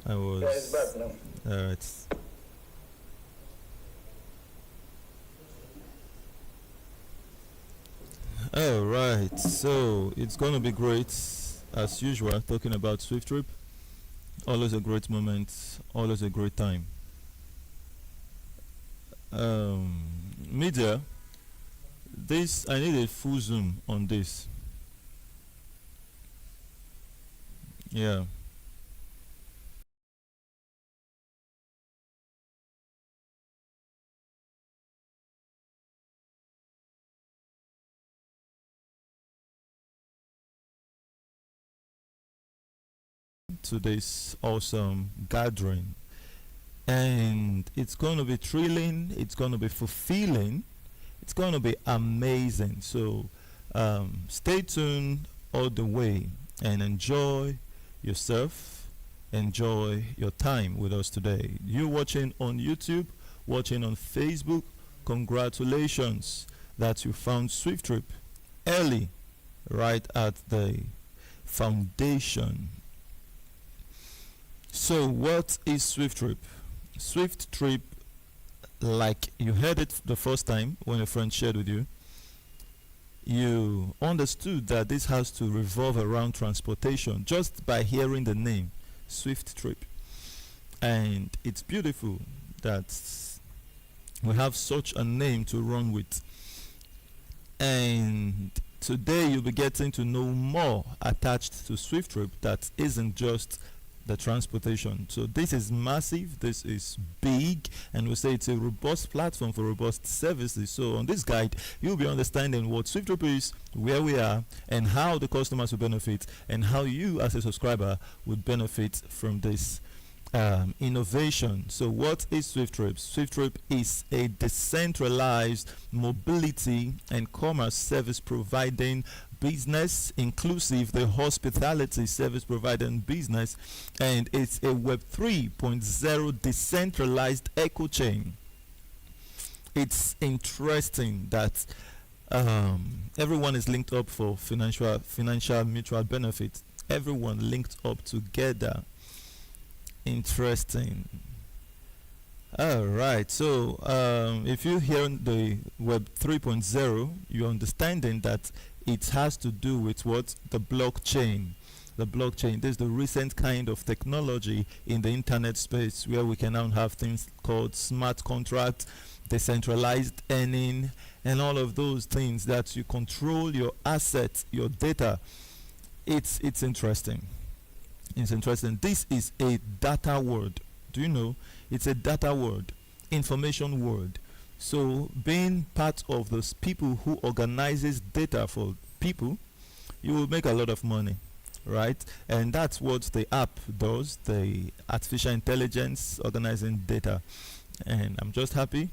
I Yeah, it's was. back now. It's all right. So it's gonna be great as usual. Talking about Swift Trip, always a great moment, always a great time. Media. This I need a full zoom on this. Yeah. To this awesome gathering, and it's going to be thrilling. It's going to be fulfilling. It's going to be amazing. So stay tuned all the way and enjoy yourself. Enjoy your time with us today. You watching on YouTube, watching on Facebook, congratulations that you found Swift Trip early, right at the foundation. So, what is Swift Trip? Swift Trip, like you heard it the first time when a friend shared with you, you understood that this has to revolve around transportation just by hearing the name Swift Trip. And it's beautiful that we have such a name to run with. And today you'll be getting to know more attached to Swift Trip that isn't just the transportation. So this is massive, this is big, and we say it's a robust platform for robust services. So on this guide, you'll be understanding what SwiftTrip is, where we are, and how the customers will benefit, and how you as a subscriber would benefit from this innovation. So what is SwiftTrip? SwiftTrip is a decentralized mobility and commerce service providing business, inclusive the hospitality service providing business, and it's a Web 3.0 decentralized eco chain. It's interesting that everyone is linked up for financial mutual benefit. Everyone linked up together. Interesting. All right. So if you hear the Web 3.0, you're understanding that it has to do with what the blockchain. The blockchain. This is the recent kind of technology in the internet space where we can now have things called smart contracts, decentralized earning, and all of those things that you control your assets, your data. It's interesting. It's interesting. This is a data world. Do you know? It's a data world, information world. So being part of those people who organizes data for people, you will make a lot of money, right? And that's what the app does, the artificial intelligence organizing data. And I'm just happy,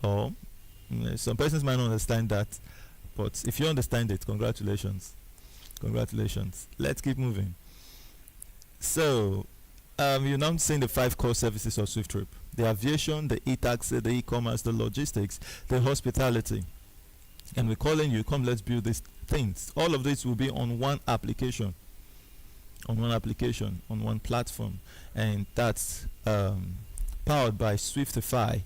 or some persons might not understand that, but if you understand it, congratulations. Congratulations. Let's keep moving. So, you're now seeing the five core services of SwiftTrip: the aviation, the e-taxi, the e-commerce, the logistics, the hospitality. And we're calling you, come let's build these things. All of this will be on one application, on one platform. And that's powered by SWIFTIFY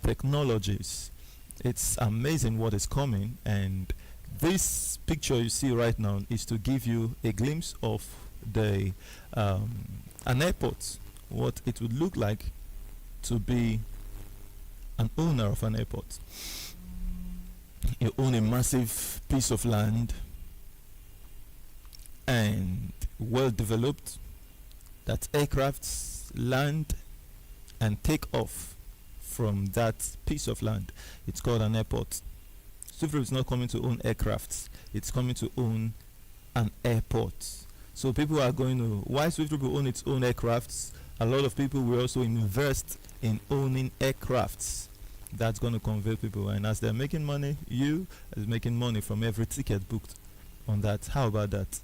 Technologies. It's amazing what is coming, and this picture you see right now is to give you a glimpse of the an airport, what it would look like to be an owner of an airport. You own a massive piece of land and well developed, that aircrafts land and take off from that piece of land. It's called an airport. Swift is not coming to own aircrafts, it's coming to own an airport. So people are going to, why Swift will own its own aircrafts? A lot of people will also invest in owning aircrafts. That's going to convey people, and as they're making money, you is making money from every ticket booked on that. How about that?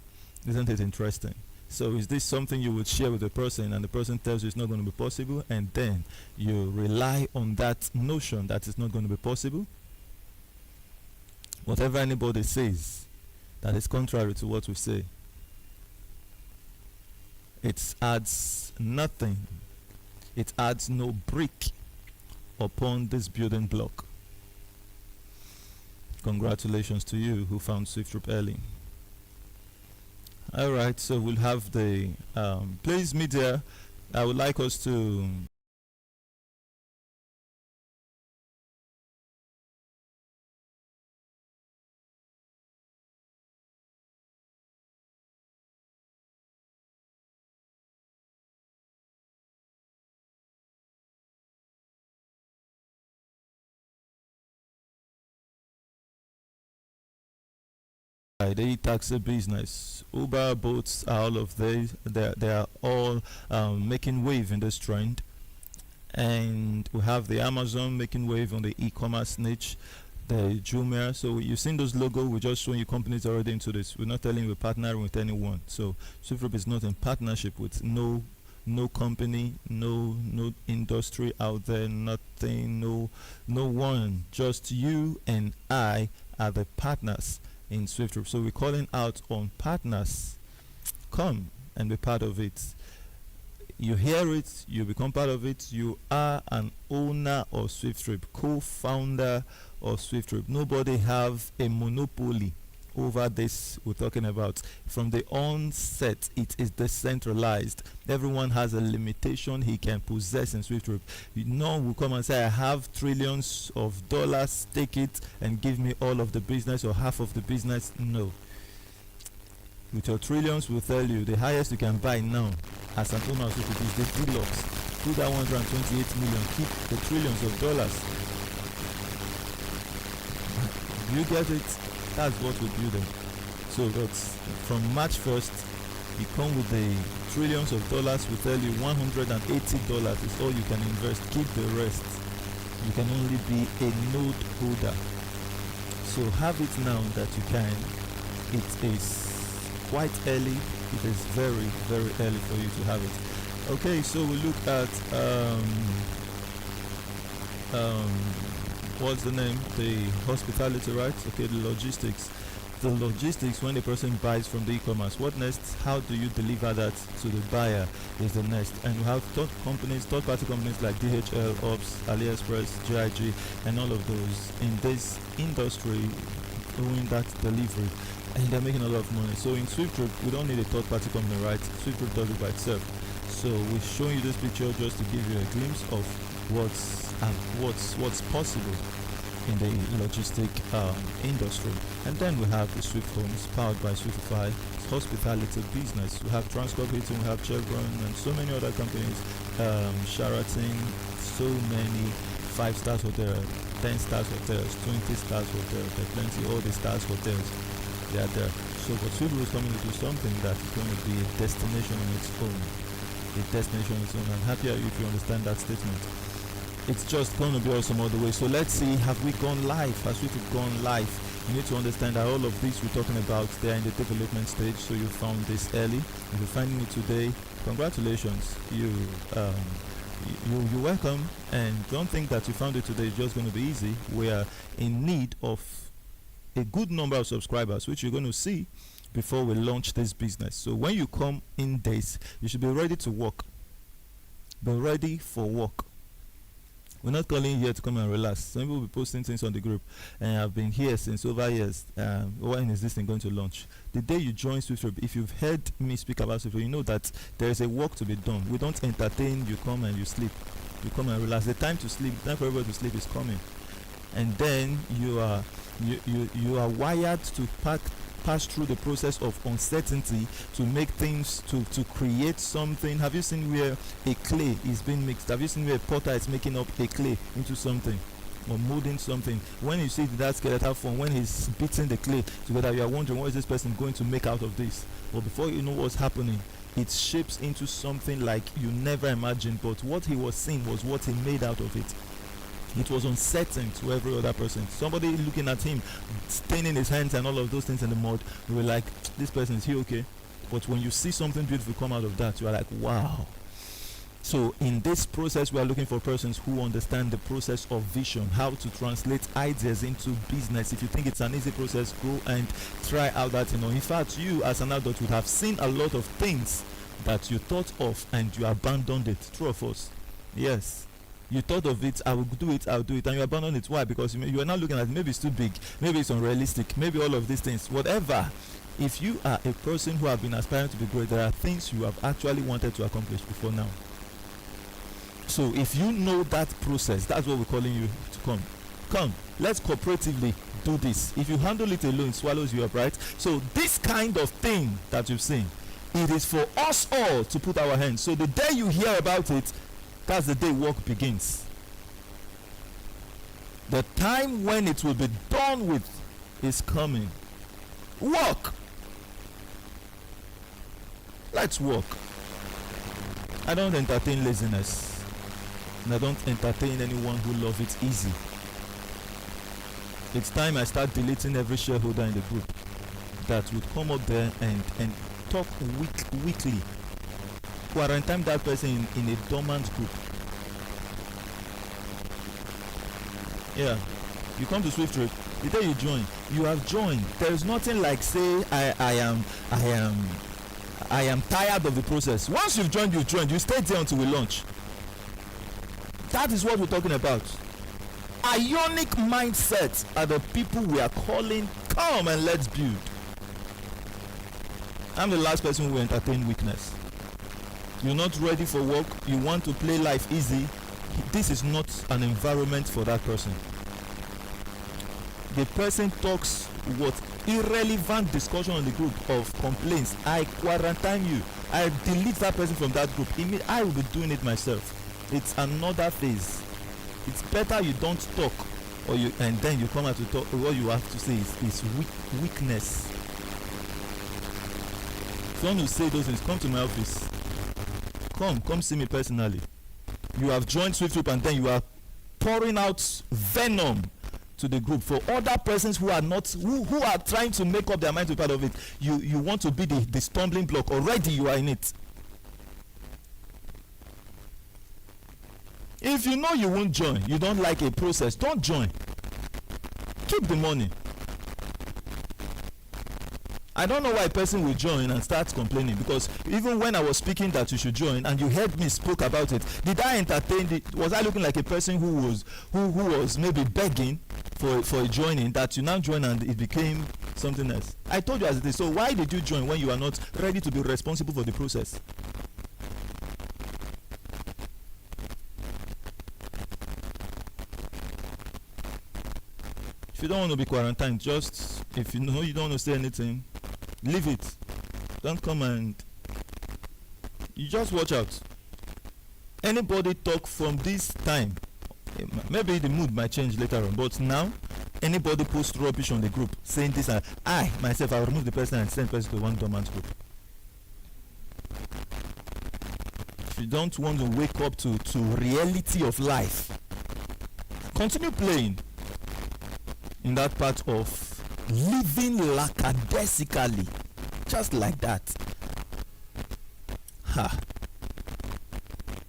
Isn't it interesting? So is this something you would share with the person, and the person tells you it's not going to be possible, and then you rely on that notion that it's not going to be possible? Whatever anybody says that is contrary to what we say, It adds nothing. It adds no brick upon this building block. Congratulations to you who found SWIFTtrip early. Alright, so we'll have the please media. I would like us to the taxi business. Uber, boats, all of these, they are all making wave in this trend. And we have the Amazon making wave on the e-commerce niche, the Jumia. So you've seen those logos. We're just showing you companies already into this. We're not telling you we're partnering with anyone. So SWIFTtrip is not in partnership with no company, no industry out there, nothing, no one. Just you and I are the partners in SWIFTtrip. So we're calling out on partners. Come and be part of it. You hear it, you become part of it. You are an owner of SWIFTtrip, co-founder of SWIFTtrip. Nobody have a monopoly over this we're talking about. From the onset, it is decentralized. Everyone has a limitation he can possess in SWIFTtrip. No one will come and say, I have trillions of dollars, take it and give me all of the business or half of the business. No. With your trillions, we'll tell you the highest you can buy now as an owner of SWIFTtrip is the deluxe. Put that 128 million, keep the trillions of dollars. You get it? That's what we're building. So that's from March 1st, you come with the trillions of dollars. We tell you $180 is all you can invest. Keep the rest. You can only be a node holder. So have it now that you can. It is quite early. It is very, very early for you to have it. Okay, so we look at what's the name? The hospitality, right? Okay, the logistics. The logistics, when the person buys from the e-commerce, what next? How do you deliver that to the buyer is the next. And we have third-party companies like DHL, Ops, AliExpress, GIG, and all of those in this industry doing that delivery. And they're making a lot of money. So in SWIFTtrip, we don't need a third-party company, right? SWIFTtrip does it by itself. So we're showing you this picture just to give you a glimpse of what's possible in the logistic industry. And then we have the Swift Homes powered by SWIFTIFY hospitality business. We have Transcorp Hilton, we have Chevron, and so many other companies. Sheraton, so many 5-star hotels, 10-star hotels, 20-star hotels. There are plenty. All the stars hotels, they are there. So but SWIFTtrip is coming to do something that is going to be a destination on its own. A destination on its own. I'm happy if you understand that statement. It's just going to be awesome all the way. So let's see, have we gone live? Has we gone live? You need to understand that all of this we're talking about, they are in the development stage. So you found this early. If you're finding it today, congratulations. You're welcome. And don't think that you found it today is just going to be easy. We are in need of a good number of subscribers, which you're going to see before we launch this business. So when you come in this, you should be ready to work. Be ready for work. We're not calling you here to come and relax. Some people will be posting things on the group, and I've been here since over years. When is this thing going to launch? The day you join SWIFTtrip, if you've heard me speak about SWIFTtrip, you know that there is a work to be done. We don't entertain. You come and you sleep. You come and relax. The time to sleep, the time for everybody to sleep is coming, and then you are wired to pass through the process of uncertainty to make things, to create something. Have you seen where a clay is being mixed? Have you seen where a potter is making up a clay into something or molding something? When you see that skeletal form, when he's beating the clay together, you are wondering, what is this person going to make out of this? But before you know what's happening, it shapes into something like you never imagined. But what he was seeing was what he made out of it. It was uncertain to every other person. Somebody looking at him, staining his hands and all of those things in the mud, we were like, this person, is he okay? But when you see something beautiful come out of that, you are like, wow. So in this process, we are looking for persons who understand the process of vision, how to translate ideas into business. If you think it's an easy process, go and try out that. In fact, you as an adult would have seen a lot of things that you thought of and you abandoned it? True or false? Yes. You thought of it, I'll do it, and you abandoned it. Why? Because you are now looking at it, maybe it's too big, maybe it's unrealistic, maybe all of these things, whatever. If you are a person who have been aspiring to be great, there are things you have actually wanted to accomplish before now. So if you know that process, that's what we're calling you to come, let's cooperatively do this. If you handle it alone, it swallows you up, right? So this kind of thing that you've seen, it is for us all to put our hands. So the day you hear about it, that's the day work begins. The time when it will be done with is coming. Work. Let's work. I don't entertain laziness, and I don't entertain anyone who loves it easy. It's time I start deleting every shareholder in the group that would come up there and talk weekly. Quarantine that person in a dormant group. Yeah, you come to SWIFTtrip, the day you join, you have joined. There is nothing like say I am tired of the process. Once you've joined, you stay there until we launch. That is what we're talking about. Ionic mindset are the people we are calling, come and let's build. I'm the last person who will entertain weakness. You're not ready for work, you want to play life easy. This is not an environment for that person. The person talks what irrelevant discussion on the group of complaints. I quarantine you, I delete that person from that group. I will be doing it myself. It's another phase. It's better you don't talk, and then you come out to talk. What you have to say is weakness. If you want to say those things, come to my office. Come see me personally. You have joined SWIFTtrip and then you are pouring out venom to the group for other persons who are not who are trying to make up their mind to be part of it. You want to be the stumbling block. Already you are in it. If you know you won't join, you don't like a process, don't join. Keep the money. I don't know why a person will join and start complaining, because even when I was speaking that you should join and you heard me spoke about it, did I entertain it? Was I looking like a person who was maybe begging for a joining, that you now join and it became something else? I told you as it is. So why did you join when you are not ready to be responsible for the process? If you don't want to be quarantined, just if you know you don't want to say anything, leave it. Don't come and you just watch out. Anybody talk from this time, maybe the mood might change later on, but now anybody post rubbish on the group saying this, I myself I'll remove the person and send the person to one dormant group. If you don't want to wake up to reality of life, continue playing in that part of living lackadaisically, just like that.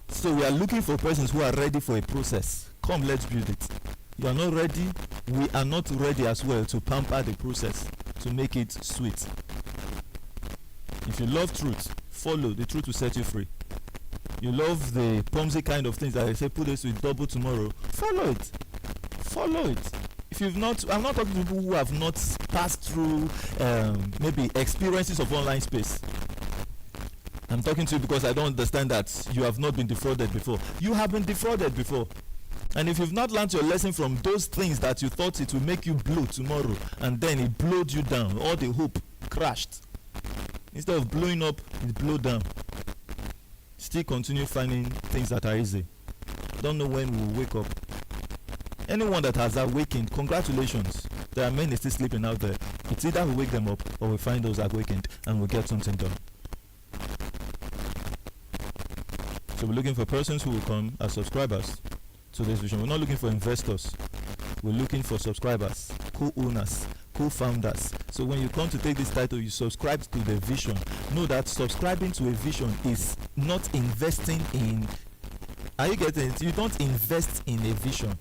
So we are looking for persons who are ready for a process. Come, let's build it. You are not ready, we are not ready as well to pamper the process, to make it sweet. If you love truth, follow. The truth will set you free. You love the Pomsy kind of things that I say, put this with double tomorrow, follow it. Follow it. If you've not, I'm not talking to people who have not passed through maybe experiences of online space. I'm talking to you because I don't understand that you have not been defrauded before. You have been defrauded before. And if you've not learned your lesson from those things that you thought it will make you blow tomorrow, and then it blowed you down, all the hope crashed. Instead of blowing up, it blew down. Still continue finding things that are easy. Don't know when we'll wake up. Anyone that has awakened, congratulations. There are many still sleeping out there. It's either we wake them up or we find those awakened and we get something done. So we're looking for persons who will come as subscribers to this vision. We're not looking for investors. We're looking for subscribers, co-owners, co-founders. So when you come to take this title, you subscribe to the vision. Know that subscribing to a vision is not investing in. Are you getting it? You don't invest in a vision.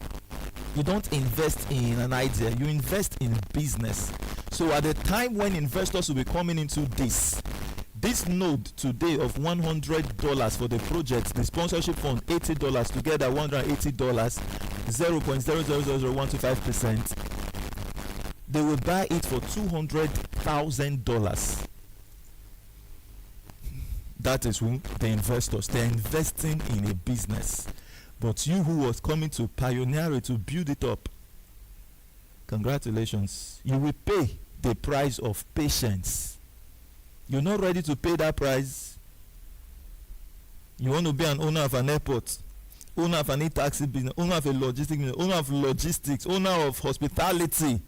You don't invest in an idea. You invest in business. So at the time when investors will be coming into this, This node today of $100 for the project, the sponsorship fund $80, together $180, 0.0000125%. They will buy it for $200,000. That is who? The investors. They're investing in a business. But you who was coming to pioneer it, to build it up, congratulations. You will pay the price of patience. You're not ready to pay that price. You want to be an owner of an airport, owner of an e-taxi business, owner of a logistics business, owner of logistics, owner of hospitality.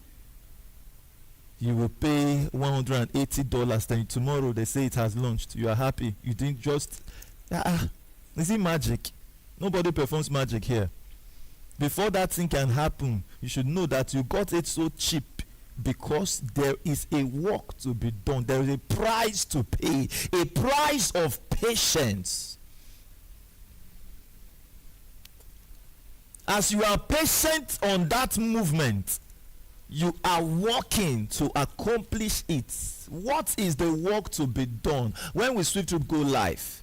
You will pay $180. Then tomorrow they say it has launched. You are happy. You didn't just is it magic? Nobody performs magic here. Before that thing can happen, you should know that you got it so cheap because there is a work to be done. There is a price to pay, a price of patience. As you are patient on that movement, you are working to accomplish it. What is the work to be done when we SWIFTtrip go live?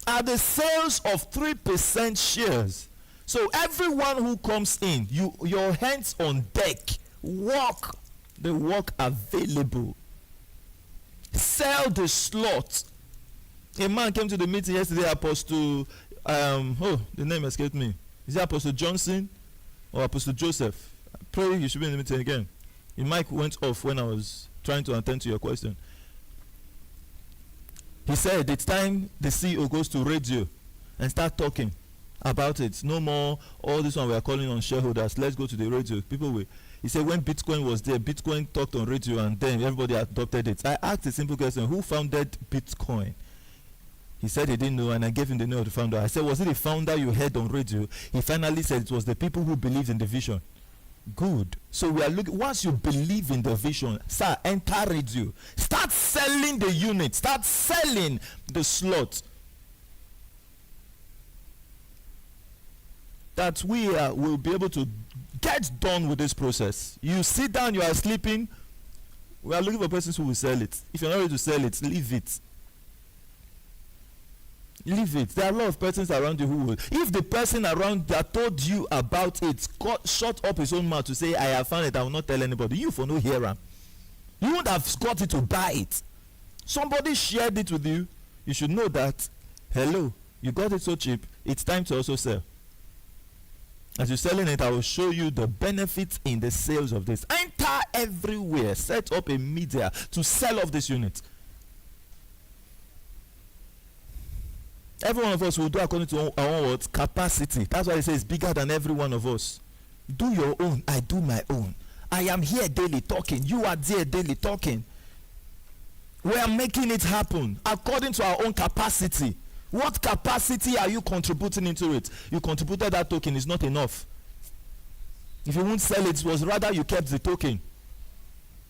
Are the sales of 3% shares. So everyone who comes in, your hands on deck, work the work available. Sell the slot. A man came to the meeting yesterday, Apostle, the name escaped me. Is it Apostle Johnson or Apostle Joseph? I pray you should be in the meeting again. Your mic went off when I was trying to attend to your question. He said it's time the CEO goes to radio and start talking about it. No more all this one we are calling on shareholders. Let's go to the radio. People will. He said when Bitcoin was there, Bitcoin talked on radio and then everybody adopted it. I asked a simple question: who founded Bitcoin? He said he didn't know, and I gave him the name of the founder. I said, was it the founder you heard on radio? He finally said it was the people who believed in the vision. Good. So we are looking. Once you believe in the vision, sir, enter radio. Start selling the unit. Start selling the slot. That we will be able to get done with this process. You sit down, you are sleeping. We are looking for persons who will sell it. If you're not ready to sell it, leave it. Leave it. There are a lot of persons around you who will. If the person around that told you about it shut up his own mouth to say, I have found it, I will not tell anybody, you for no hearer. You won't have got it to buy it. Somebody shared it with you. You should know that, hello, you got it so cheap, it's time to also sell. As you're selling it, I will show you the benefits in the sales of this. Enter everywhere. Set up a media to sell off this unit. Every one of us will do according to our own capacity. That's why it says bigger than every one of us. Do your own, I do my own. I am here daily talking. You are there daily talking. We are making it happen according to our own capacity. What capacity are you contributing into it? You contributed that token, is not enough. If you won't sell it, it was rather you kept the token.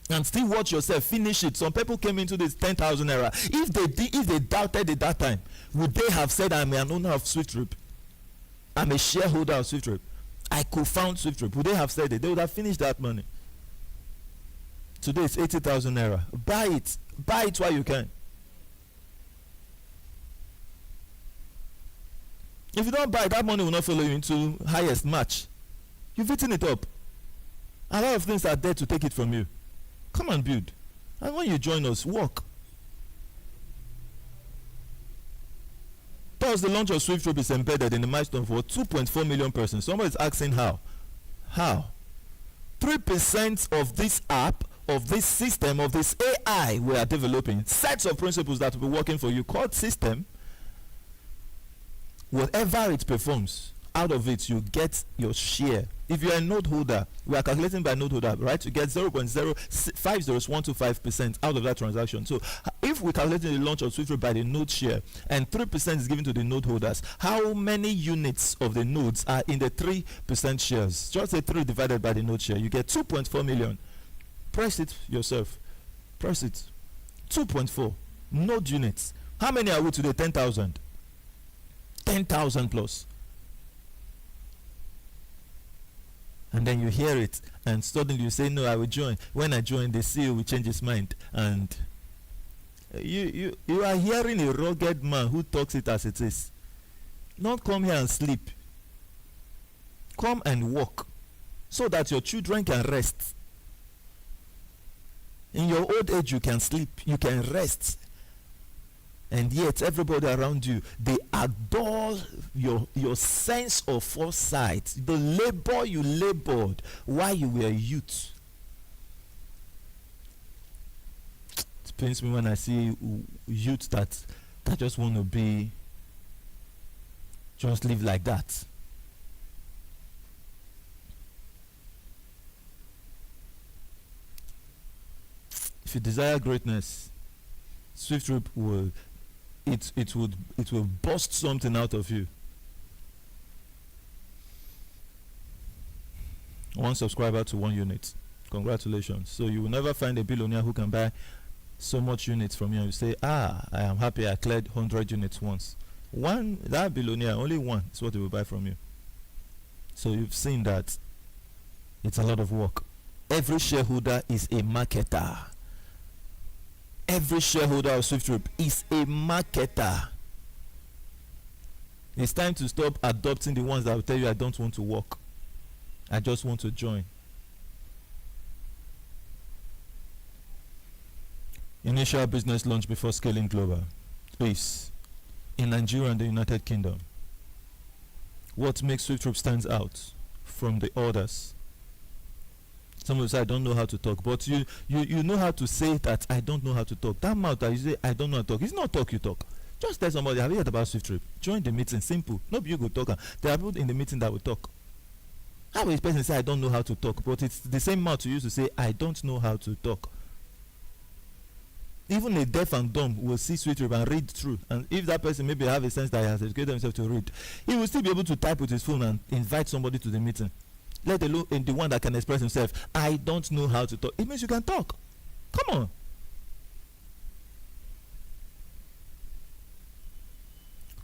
And still watch yourself, finish it. Some people came into this 10,000 era. If they doubted it that time, would they have said, I'm an owner of SWIFTtrip? I'm a shareholder of SWIFTtrip. I co-found SWIFTtrip. Would they have said it? They would have finished that money. Today it's 80,000 naira. Buy it. Buy it while you can. If you don't buy it, that money will not follow you into highest match. You've eaten it up. A lot of things are there to take it from you. Come and build. And when you join us, work. Thus, the launch of SWIFTtrip is embedded in the milestone for 2.4 million persons. Somebody is asking how. How? 3% of this app, of this system, of this AI we are developing, sets of principles that will be working for you, called system. Whatever it performs, out of it you get your share. If you are a node holder, we are calculating by node holder, right? You get 0.050125% out of that transaction. So if we calculate the launch of SWIFTtrip by the node share and 3% is given to the node holders, how many units of the nodes are in the 3% shares? Just say 3 divided by the node share. You get 2.4 million. Press it yourself. Press it. 2.4 node units. How many are we today? 10,000. 10,000 plus. And then you hear it and suddenly you say, no, I will join. When I join, the CEO will change his mind and You are hearing a rugged man who talks it as it is. Not come here and sleep. Come and work so that your children can rest. In your old age you can sleep, you can rest. And yet everybody around you, they adore your sense of foresight, the labor you labored while you were a youth. It pains me when I see youth that just want to just live like that. If you desire greatness, SWIFTtrip will bust something out of you. One subscriber to 1 unit. Congratulations. So you will never find a billionaire who can buy so much units from you and you say, I am happy I cleared 100 units once. That billionaire, only one is what he will buy from you. So you've seen that it's a lot of work. Every shareholder is a marketer. Every shareholder of SWIFTtrip is a marketer. It's time to stop adopting the ones that will tell you I don't want to work. I just want to join. Initial business launch before scaling global. Please, in Nigeria and the United Kingdom, what makes SWIFTtrip stands out from the others? Some people say I don't know how to talk, but you know how to say that I don't know how to talk. That mouth that you say I don't know how to talk, it's not talk you talk. Just tell somebody, have you heard about SWIFTtrip? Join the meeting, simple. Not you go talk. There are people in the meeting that will talk. How will this person say I don't know how to talk? But it's the same mouth you use to say I don't know how to talk. Even a deaf and dumb will see SWIFTtrip and read through. And if that person maybe have a sense that he has educated himself to read, he will still be able to type with his phone and invite somebody to the meeting. Let alone in the one that can express himself. I don't know how to talk. It means you can talk. Come on.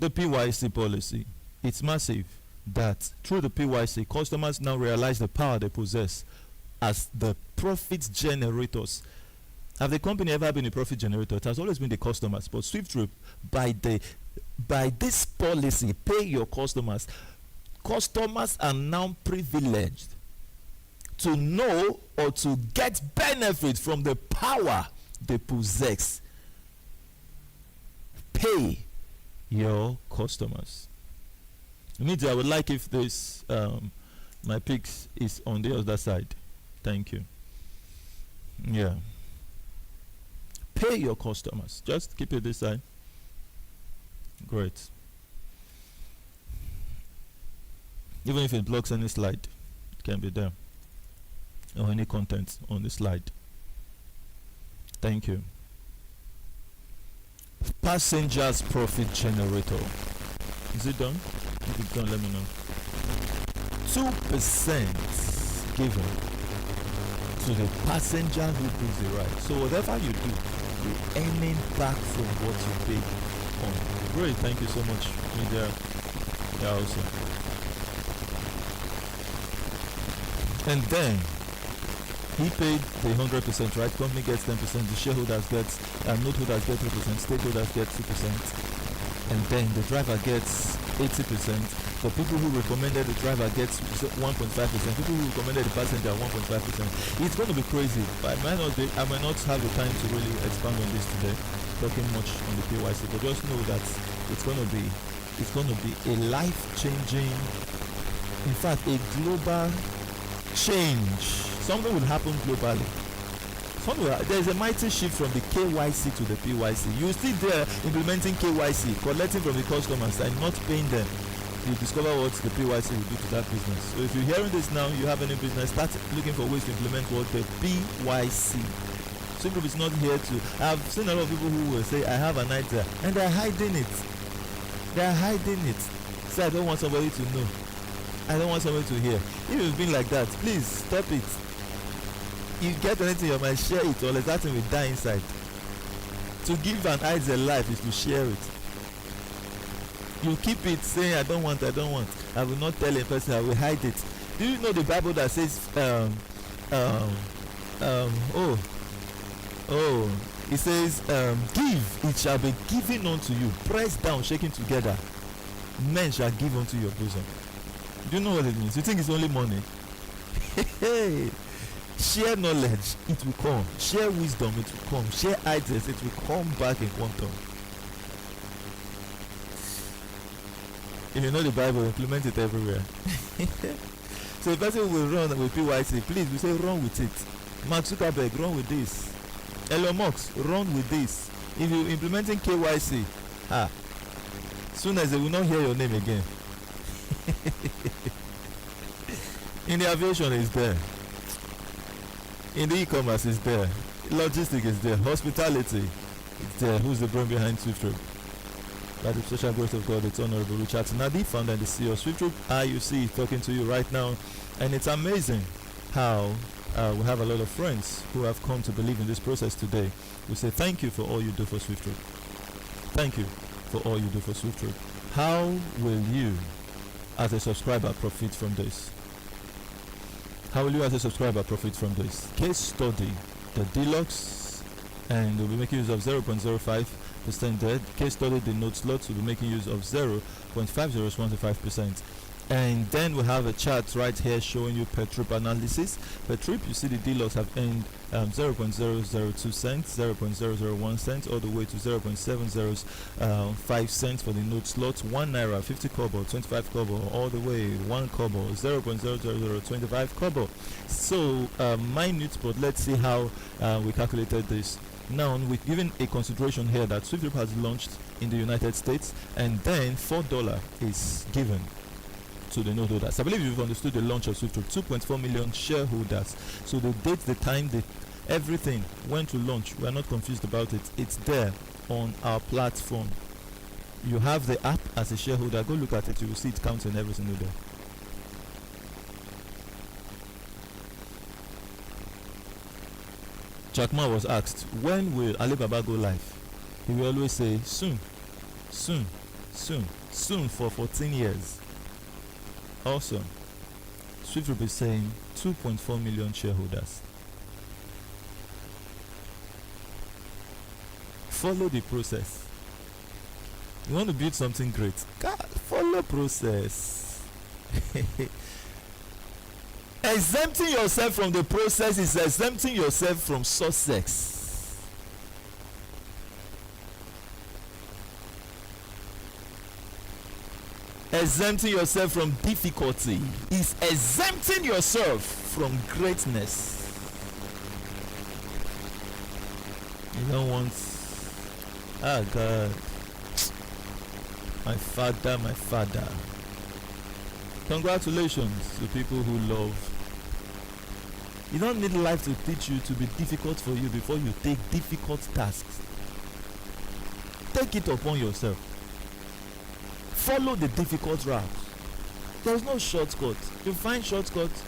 The PYC policy. It's massive that through the PYC, customers now realize the power they possess as the profit generators. Have the company ever been a profit generator? It has always been the customers. But SWIFTtrip, by this policy, pay your customers. Customers are now privileged to know or to get benefit from the power they possess. Pay your customers. Media, I would like if this my pics is on the other side. Thank you. Yeah. Pay your customers. Just keep it this side. Great. Even if it blocks any slide, it can be there. Or any content on the slide. Thank you. Passengers profit generator. Is it done? If it's done, let me know. 2% given to the passenger who books the ride. So whatever you do, you're earning back from what you paid on. Great, thank you so much, media. Yeah, also. And then he paid the 100%, right? Company gets 10%, the shareholders get, note holders get 3%, stakeholders get 2%, and then the driver gets 80%. For people who recommended the driver gets 1.5%, people who recommended the passenger 1.5%. It's going to be crazy, but I might not have the time to really expand on this today, talking much on the KYC, but just know that it's going to be a life-changing, in fact, a global change. Something will happen globally. There is a mighty shift from the KYC to the PYC. You still there implementing KYC, collecting from the customers and not paying them. You discover what the PYC will do to that business. So if you're hearing this now, you have any business, start looking for ways to implement what the PYC. SWIFTtrip is not here to. I've seen a lot of people who will say, I have an idea, and they're hiding it. They're hiding it. So I don't want somebody to know. I don't want somebody to hear. If you've been like that, please stop it. You get anything you might share it, or else that thing will die inside. To give an idea life is to share it. You keep it saying I don't want, I will not tell a person, I will hide it. Do you know the Bible that says It says, give, it shall be given unto you, pressed down, shaken together, men shall give unto your bosom. Do you know what it means? You think it's only money? Hey, share knowledge, it will come. Share wisdom, it will come. Share ideas, it will come back in quantum. If you know the Bible, implement it everywhere. So the person will run with PYC, please, we say run with it. Mark Zuckerberg, run with this. Elon Musk, run with this. If you're implementing KYC, soon as they will not hear your name again. In the aviation is there. In the e-commerce is there. Logistics is there. Hospitality is there. Who's the brain behind SWIFTtrip? By the special grace of God, it's Honorable Richard Nadi, founder and the CEO of SWIFTtrip IUC, talking to you right now. And it's amazing how we have a lot of friends who have come to believe in this process today. We say thank you for all you do for SWIFTtrip. Thank you for all you do for SWIFTtrip. How will you, as a subscriber, profit from this? How will you, as a subscriber, profit from this? Case study, the deluxe, and we'll be making use of 0.05% dead. Case study, the note slots, will be making use of 0.5015%. And then we have a chart right here showing you per trip analysis. Per trip, you see the dealers have earned 0.002 cents, 0.001 cents, all the way to 0.705 cents for the note slots. 1 naira, 50 kobo, 25 kobo, all the way 1 kobo, 0.00025 kobo. So minute, but let's see how we calculated this. Now we've given a consideration here that SWIFTtrip has launched in the United States, and then $4 is given to the noteholders. I believe you've understood the launch of SWIFTtrip. 2.4 million shareholders. So the date, the time, everything went to launch. We are not confused about it. It's there on our platform. You have the app as a shareholder. Go look at it. You will see it counting every single day. Jack Ma was asked, when will Alibaba go live? He will always say, soon, soon, soon, soon for 14 years. Awesome. SWIFTtrip is saying 2.4 million shareholders. Follow the process. You want to build something great? God, follow process. Exempting yourself from the process is exempting yourself from success. Exempting yourself from difficulty is exempting yourself from greatness. You don't want, God, my father. Congratulations to people who love. You don't need life to teach you to be difficult for you before you take difficult tasks. Take it upon yourself. Follow the difficult route. There's no shortcut. You find shortcuts,